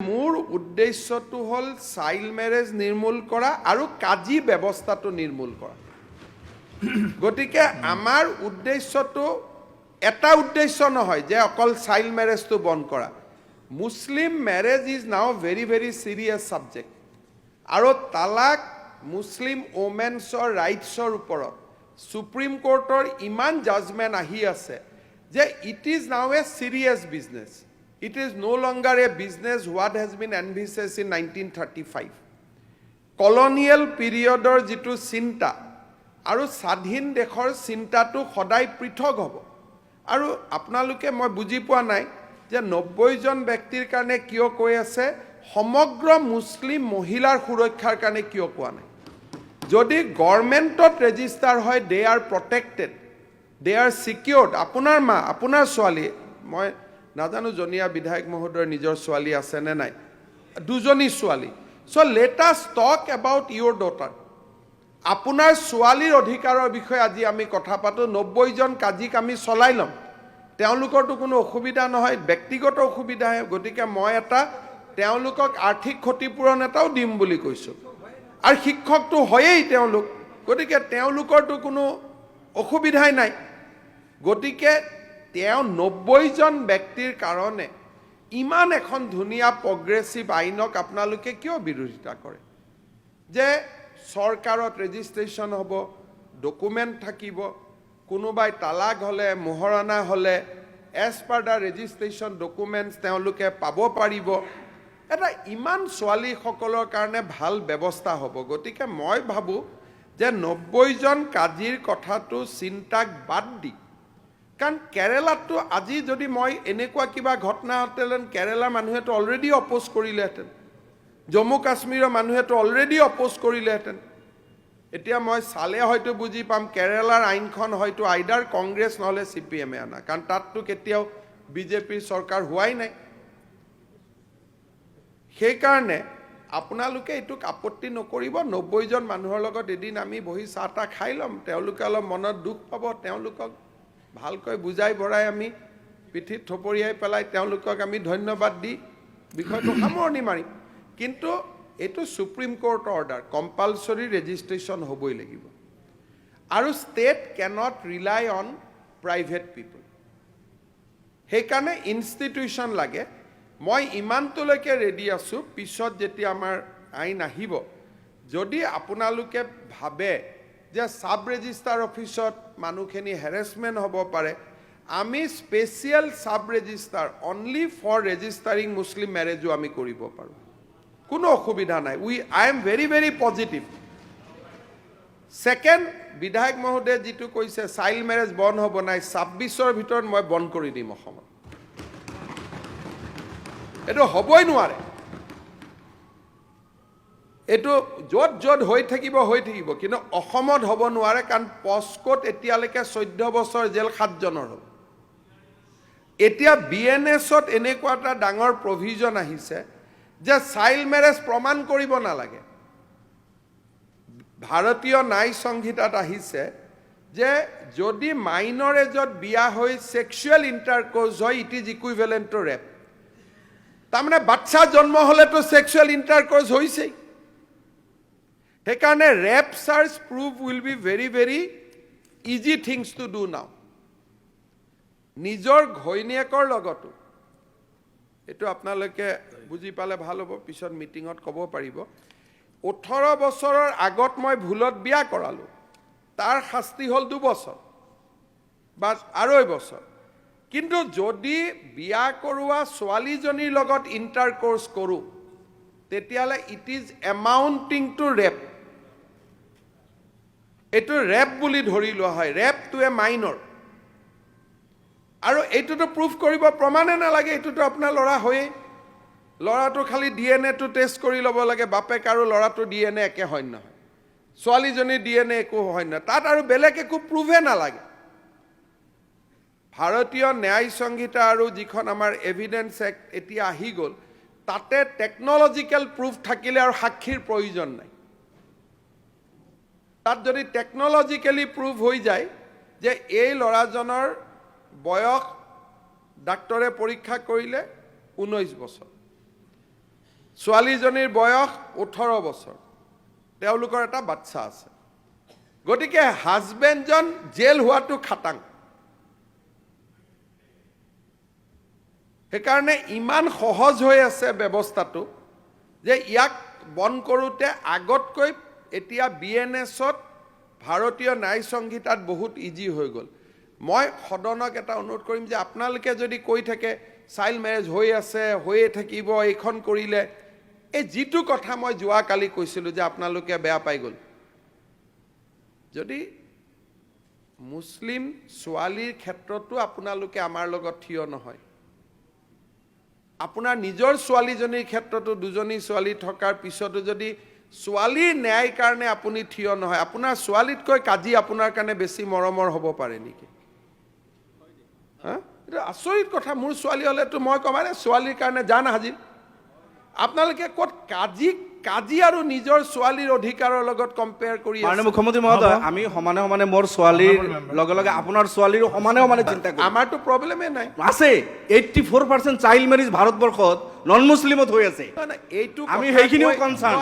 মোৰ উদ্দেশ্যটো হল চাইল্ড ম্যাৰেজ নিৰ্মূল কৰা আৰু কাজী ব্যৱস্থাটো নিৰ্মূল কৰা। গতিকে আমাৰ উদ্দেশ্যটো এটা উদ্দেশ্য নহয় যে অকল চাইল্ড ম্যাৰেজটো বন্ধ কৰা। Muslim marriage is now very very serious subject আৰু তালাক মুছলিম ওমেন্সৰ ৰাইটছৰ ওপৰত সুপ্ৰিম কোৰ্টৰ ইমান জাজমেন্ট আহি আছে যে it is now a serious business. It is no longer a business what has been envisaged in 1935. Colonial periodৰ যিটো চিন্তা আৰু স্বাধীন দেশৰ চিন্তাটো সদায় পৃথক হ'ব। আৰু আপোনালোকে মই বুজি পোৱা নাই যে 90 জন ব্যক্তিৰ কাৰণে কিয় কৈ আছে, সমগ্ৰ মুছলিম মহিলাৰ সুৰক্ষাৰ কাৰণে কিয় কোৱা নাই। যদি গভৰ্ণমেণ্টত ৰেজিষ্টাৰ হয় দে আৰ প্ৰটেক্টেড, দে আৰ সিকিউৰ্ড। আপোনাৰ মা আপোনাৰ ছোৱালী, মই নাজানো জনিয়া বিধায়ক মহোদয়ৰ নিজৰ ছোৱালী আছে নে নাই, দুজনী ছোৱালী। So let us talk about Euro daughter. আপোনাৰ ছোৱালীৰ অধিকাৰৰ বিষয়ে আজি আমি কথা পাতো। 90 জন কাজিক আমি চলাই ল'ম, তেওঁলোকৰতো কোনো অসুবিধা নহয়, ব্যক্তিগত অসুবিধাহে। গতিকে মই এটা তেওঁলোকক আৰ্থিক ক্ষতিপূৰণ এটাও দিম বুলি কৈছোঁ। আৰু শিক্ষকটো হয়েই তেওঁলোক, গতিকে তেওঁলোকৰতো কোনো অসুবিধাই নাই। গতিকে 90 জন ব্যক্তিৰ কাৰণে ইমান এখন ধুনীয়া প্ৰগ্ৰেছিভ আইনক আপোনালোকে কিয় বিৰোধিতা কৰে? যে চৰকাৰত ৰেজিষ্ট্ৰেশ্যন হ'ব, ডকুমেণ্ট থাকিব, কোনোবাই তালাক হ'লে মোহৰানা হ'লে as per the registration documents তেওঁলোকে পাব পাৰিব। এটা ইমান ছোৱালীসকলৰ কাৰণে ভাল ব্যৱস্থা হ'ব। গতিকে মই ভাবোঁ যে 90 জন কাজিৰ কথাটো চিন্তাক বাদ দি, কাৰণ কেৰেলাতো আজি যদি মই এনেকুৱা কিবা ঘটনা হ'লহেঁতেন, কেৰেলাৰ মানুহেতো অলৰেডি অপ'জ কৰিলেহেঁতেন, জম্মু কাশ্মীৰৰ মানুহেতো অলৰেডি অপ'জ কৰিলেহেঁতেন। এতিয়া মই চালে হয়তো বুজি পাম কেৰেলাৰ আইনখন হয়তো আইডাৰ কংগ্ৰেছ নহ'লে CPM আনা, কাৰণ তাততো কেতিয়াও বিজেপিৰ চৰকাৰ হোৱাই নাই। সেইকাৰণে আপোনালোকে এইটোক আপত্তি নকৰিব। 90 জন মানুহৰ লগত এদিন আমি বহি চাহ তাহ খাই ল'ম, তেওঁলোকে অলপ মনত দুখ পাব, তেওঁলোকক ভালকৈ বুজাই বৰাই আমি পিঠিত থপৰিয়াই পেলাই তেওঁলোকক আমি ধন্যবাদ দি বিষয়টো সামৰণি মাৰিম। কিন্তু এইটো সুপ্ৰিম কোৰ্টৰ অৰ্ডাৰ, কম্পালচৰি ৰেজিষ্ট্ৰেশ্যন হ'বই লাগিব। আৰু ষ্টেট কেনট ৰিলাই অন প্ৰাইভেট পিপল, সেইকাৰণে ইনষ্টিটিউশ্যন লাগে। মই ইমানটোলৈকে ৰেডি আছোঁ, পিছত যেতিয়া আমাৰ আইন আহিব, যদি আপোনালোকে ভাবে যে সাব ৰেজিষ্টাৰ অফিচত মানুহখিনি হেৰেছমেণ্ট হ'ব পাৰে, আমি special sub registrar only for registering Muslim মেৰেজো আমি কৰিব পাৰোঁ, কোনো অসুবিধা নাই। I am very very positive. Second, বিধায়ক মহোদয়ে যিটো কৈছে চাইল্ড মেৰেজ বন্ধ হ'ব নাই, 26ৰ ভিতৰত মই বন্ধ কৰি দিম অসমত। এইটো হ'বই নোৱাৰে। এইটো য'ত য'ত হৈ থাকিব, কিন্তু অসমত হ'ব নোৱাৰে, কাৰণ পস্কোত এতিয়ালৈকে 14 বছৰ জেল 7 জনৰ হ'ল। এতিয়া BNSত এনেকুৱা এটা ডাঙৰ প্ৰভিজন আহিছে যে চাইল্ড মেৰেজ প্ৰমাণ কৰিব নালাগে। ভাৰতীয় ন্যায় সংহিতাত আহিছে যে যদি মাইনৰ এজত বিয়া হৈ ছেক্সুৱেল ইণ্টাৰক'ৰ্চ হয়, it is equivalent two rap. তাৰমানে বাচ্চা জন্ম হ'লেতো ছেক্সুৱেল ইণ্টাৰক'ৰ্চ হৈছেই। সেইকাৰণে rap charge proof will be very very easy things to do now. নিজৰ ঘৈণীয়েকৰ লগতো, এইটো আপোনালোকে বুজি পালে ভাল হ'ব, পিছত মিটিঙত ক'ব পাৰিব। 18 বছৰৰ আগত মই ভুলত বিয়া কৰালোঁ, তাৰ শাস্তি হ'ল 2 বছৰ বা 2.5 বছৰ। কিন্তু যদি বিয়া কৰোৱা ছোৱালীজনীৰ লগত ইণ্টাৰক'ৰ্চ কৰোঁ, তেতিয়াহ'লে it is amounting two rap. এইটো ৰেপ বুলি ধৰি লোৱা হয়, ৰেপ টু এ মাইনৰ। আৰু এইটোতো প্ৰুফ কৰিব প্ৰমাণে নালাগে, এইটোতো আপোনাৰ ল'ৰা হয়েই। ল'ৰাটো খালি DNA টো টেষ্ট কৰি ল'ব লাগে, বাপেক আৰু ল'ৰাটো DNA একে হয় নহয়, ছোৱালীজনীৰ DNA একো হয় নহয়, তাত আৰু বেলেগ একো প্ৰুফে নালাগে। ভাৰতীয় ন্যায় সংহিতা আৰু যিখন আমাৰ এভিডেন্স এক্ট এতিয়া আহি গ'ল, তাতে টেকনলজিকেল প্ৰুফ থাকিলে আৰু সাক্ষীৰ প্ৰয়োজন নাই। তাত যদি টেকনলজিকেলি প্ৰুফ হৈ যায় যে এই ল'ৰাজনৰ বয়স ডাক্তৰে পৰীক্ষা কৰিলে 19 বছৰ, ছোৱালীজনীৰ বয়স 18 বছৰ, তেওঁলোকৰ এটা বাচ্চা আছে। গতিকে হাজবেণ্ডজন জেল হোৱাটো খাটাং। সেইকাৰণে ইমান সহজ হৈ আছে ব্যৱস্থাটো যে ইয়াক বন্ধ কৰোঁতে আগতকৈ এতিয়া BNSত ভাৰতীয় ন্যায় সংহিতাত বহুত ইজি হৈ গ'ল। মই সদনক এটা অনুৰোধ কৰিম যে আপোনালোকে যদি কৈ থাকে চাইল্ড মেৰেজ হৈ আছে, হৈয়ে থাকিব, এইখন কৰিলে, এই যিটো কথা মই যোৱাকালি কৈছিলোঁ যে আপোনালোকে বেয়া পাই গ'ল, যদি মুছলিম ছোৱালীৰ ক্ষেত্ৰতো আপোনালোকে আমাৰ লগত থিয় নহয়, আপোনাৰ নিজৰ ছোৱালীজনীৰ ক্ষেত্ৰতো দুজনী ছোৱালী থকাৰ পিছতো যদি ছোৱালীৰ ন্যায়ৰ কাৰণে আপুনি থিয় নহয়, আপোনাৰ ছোৱালীতকৈ কাজি আপোনাৰ কাৰণে বেছি মৰমৰ হ'ব পাৰে নেকি? হা, এটা আচৰিত কথা। মোৰ ছোৱালী হ'লেতো মই ক'ম আৰে ছোৱালীৰ কাৰণে জান হাজিৰ। আপোনালোকে ক'ত কাজি আৰু নিজৰ ছোৱালীৰ অধিকাৰৰ লগত কম্পেয়াৰ কৰি আছে? মুখ্যমন্ত্ৰী মহোদয়, আমি সমানে সমানে মোৰ ছোৱালীৰ লগে লগে আপোনাৰ ছোৱালীৰো সমানে সমানে চিন্তা কৰোঁ। আমাৰতো প্ৰব্লেমে নাই। আছে 84% চাইল্ড মেৰেজ ভাৰতবৰ্ষত নন মুছলিমত হৈ আছে। এইটো আমি সেইখিনিও কনচাৰ্ন,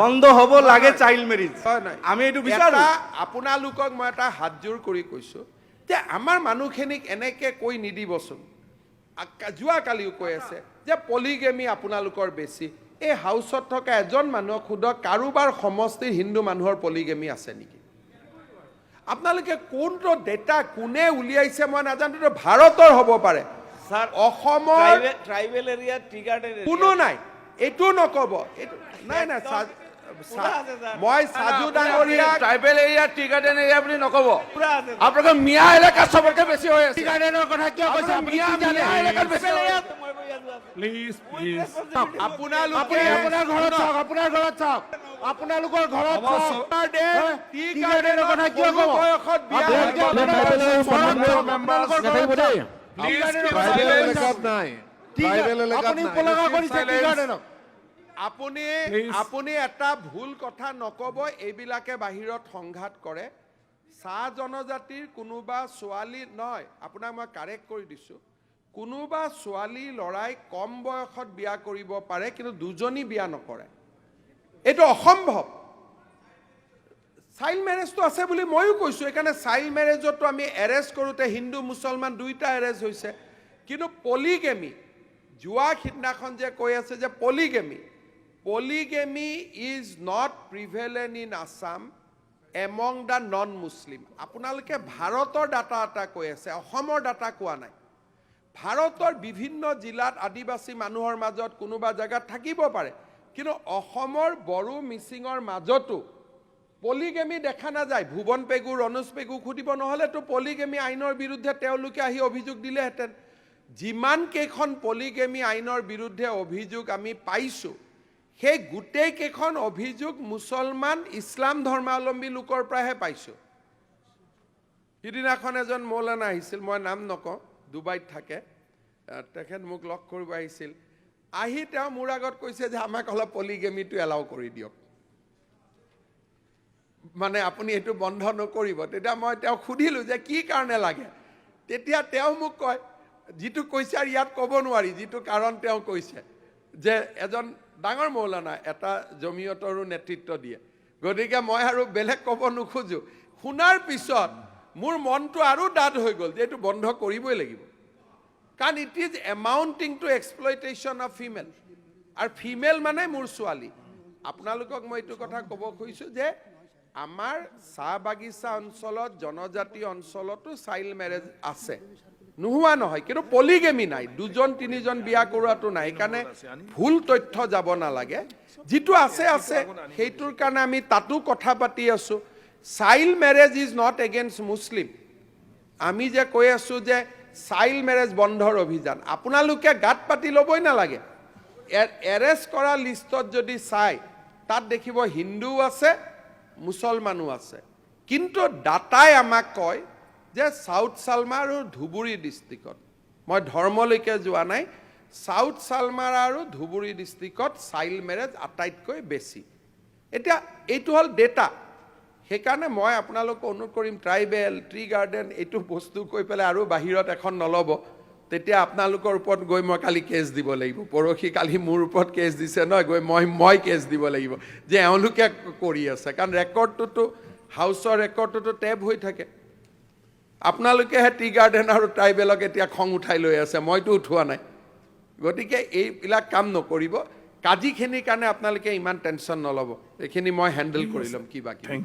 বন্ধ হ'ব লাগে চাইল্ড মেৰেজ। আমি এইটো বিচাৰোঁ। আপোনালোকক মই এটা হাতযোৰ কৰি কৈছোঁ যে আমাৰ মানুহখিনিক এনেকৈ কৈ নিদিবচোন। যোৱাকালিও কৈ আছে যে পলিগেমি আপোনালোকৰ বেছি। এই হাউচত থকা এজন মানুহক সোধক কাৰোবাৰ সমষ্টিৰ হিন্দু মানুহৰ পলিগেমি আছে নেকি? আপোনালোকে কোনটো ডেটা কোনে উলিয়াইছে মই নাজানো, ভাৰতৰ হ'ব পাৰে, অসমৰ ট্ৰাইবেল এৰিয়া টি গাৰ্ডেন কোনো নাই, এইটো নক'ব। নাই নাই, মই সাজু ডাঙৰীয়া tribal area tea garden area বুলি নক'ব। আপোনালোকৰ মিয়া এলেকা চবতকে বেছি হৈ আছে। গাৰ্ডেনৰ কথা কিয় কৈছে? মিয়া এলেকাত বেছি হৈ আছে। প্লিজ আপোনালোকে আপোনাৰ ঘৰত চাওক, আপোনাৰ ঘৰত চাওক, আপোনালোকৰ ঘৰত টি গাৰ্ডেনৰ কথা কিয় ক'ব? বয়সত বিয়া আপুনি এটা ভুল কথা নক'ব। এইবিলাকে বাহিৰত সংঘাত কৰে। চাহ জনজাতিৰ কোনোবা ছোৱালী নহয়, আপোনাক মই কাৰেক্ট কৰি দিছোঁ, কোনোবা ছোৱালী ল'ৰাই কম বয়সত বিয়া কৰিব পাৰে, কিন্তু দুজনী বিয়া নকৰে। এইটো অসম্ভৱ। চাইল্ড মেৰেজটো আছে বুলি ময়ো কৈছোঁ। সেইকাৰণে চাইল্ড মেৰেজতো আমি এৰেষ্ট কৰোঁতে হিন্দু মুছলমান দুইটা এৰেষ্ট হৈছে। কিন্তু পলিগেমি, যোৱা সিদিনাখন যে কৈ আছে যে polygamy is not prevalent in Assam among the non Muslim. আপোনালোকে ভাৰতৰ ডাটা এটা কৈ আছে, অসমৰ ডাটা কোৱা নাই। ভাৰতৰ বিভিন্ন জিলাত আদিবাসী মানুহৰ মাজত কোনোবা জেগাত থাকিব পাৰে, কিন্তু অসমৰ বড়ো মিচিঙৰ মাজতো পলিগেমি দেখা নাযায়। ভুৱন পেগু, ৰণোজ পেগু সুধিব, নহ'লেতো পলিগেমি আইনৰ বিৰুদ্ধে তেওঁলোকে আহি অভিযোগ দিলেহেঁতেন। যিমান কেইখন পলিগেমি আইনৰ বিৰুদ্ধে অভিযোগ আমি পাইছোঁ, সেই গোটেইকেইখন অভিযোগ মুছলমান ইছলাম ধৰ্মাৱলম্বী লোকৰ পৰাহে পাইছোঁ। সিদিনাখন এজন মৌলানা আহিছিল, মই নাম নকওঁ, ডুবাইত থাকে, তেখেত মোক লগ কৰিব আহিছিল। আহি তেওঁ মোৰ আগত কৈছে যে আমাক অলপ পলিগেমিটো এলাউ কৰি দিয়ক, মানে আপুনি এইটো বন্ধ নকৰিব। তেতিয়া মই তেওঁক সুধিলোঁ যে কি কাৰণে লাগে। তেতিয়া তেওঁ মোক কয়, যিটো কৈছে আৰু ইয়াত ক'ব নোৱাৰি, যিটো কাৰণ তেওঁ কৈছে যে এজন ডাঙৰ মৌলানা এটা জমিয়তৰো নেতৃত্ব দিয়ে। গতিকে মই আৰু বেলেগ ক'ব নোখোজোঁ। শুনাৰ পিছত মোৰ মনটো আৰু ডাঠ হৈ গ'ল যে এইটো বন্ধ কৰিবই লাগিব, কাৰণ it is amounting to exploitation of female. আৰু ফিমেল মানে মোৰ ছোৱালী। আপোনালোকক মই এইটো কথা ক'ব খুজিছোঁ যে আমাৰ চাহ বাগিচা অঞ্চলত, জনজাতি অঞ্চলতো চাইল্ড মেৰেজ আছে, নোহোৱা নহয়, কিন্তু পলিগেমি নাই, দুজন তিনিজন বিয়া কৰোৱাটো নাই। সেইকাৰণে ভুল তথ্য যাব নালাগে। যিটো আছে আছে, সেইটোৰ কাৰণে আমি তাতো কথা পাতি আছোঁ। Child marriage is not against Muslim. আমি যে কৈ আছোঁ যে চাইল্ড মেৰেজ বন্ধৰ অভিযান, আপোনালোকে গাত পাতি ল'বই নালাগে। এৰেষ্ট কৰা লিষ্টত যদি চাই, তাত দেখিব হিন্দুও আছে, মুছলমানো আছে। কিন্তু ডাটাই আমাক কয় যে সাউথ সালমা আৰু ধুবুৰী ডিষ্ট্ৰিক্টত, মই ধৰ্মলৈকে যোৱা নাই, সাউথ সালমাৰ আৰু ধুবুৰী ডিষ্ট্ৰিক্টত চাইল্ড মেৰেজ আটাইতকৈ বেছি। এতিয়া এইটো হ'ল ডেটা। সেইকাৰণে মই আপোনালোকক অনুৰোধ কৰিম, ট্ৰাইবেল, ট্ৰি গাৰ্ডেন এইটো বস্তু কৈ পেলাই আৰু বাহিৰত এখন নল'ব। তেতিয়া আপোনালোকৰ ওপৰত গৈ মই কালি কেছ দিব লাগিব, পৰহি কালি মোৰ ওপৰত কেছ দিছে নহয়, গৈ মই কেছ দিব লাগিব যে এওঁলোকে কৰি আছে, কাৰণ ৰেকৰ্ডটোতো হাউচৰ ৰেকৰ্ডটোতো টেপ হৈ থাকে। আপোনালোকেহে টি গাৰ্ডেন আৰু ট্ৰাইবেলক এতিয়া খং উঠাই লৈ আছে, মইতো উঠোৱা নাই। গতিকে এইবিলাক কাম নকৰিব। কাজিখিনিৰ কাৰণে আপোনালোকে ইমান টেনশ্যন নল'ব, এইখিনি মই হেণ্ডেল কৰি ল'ম কিবা কিবি।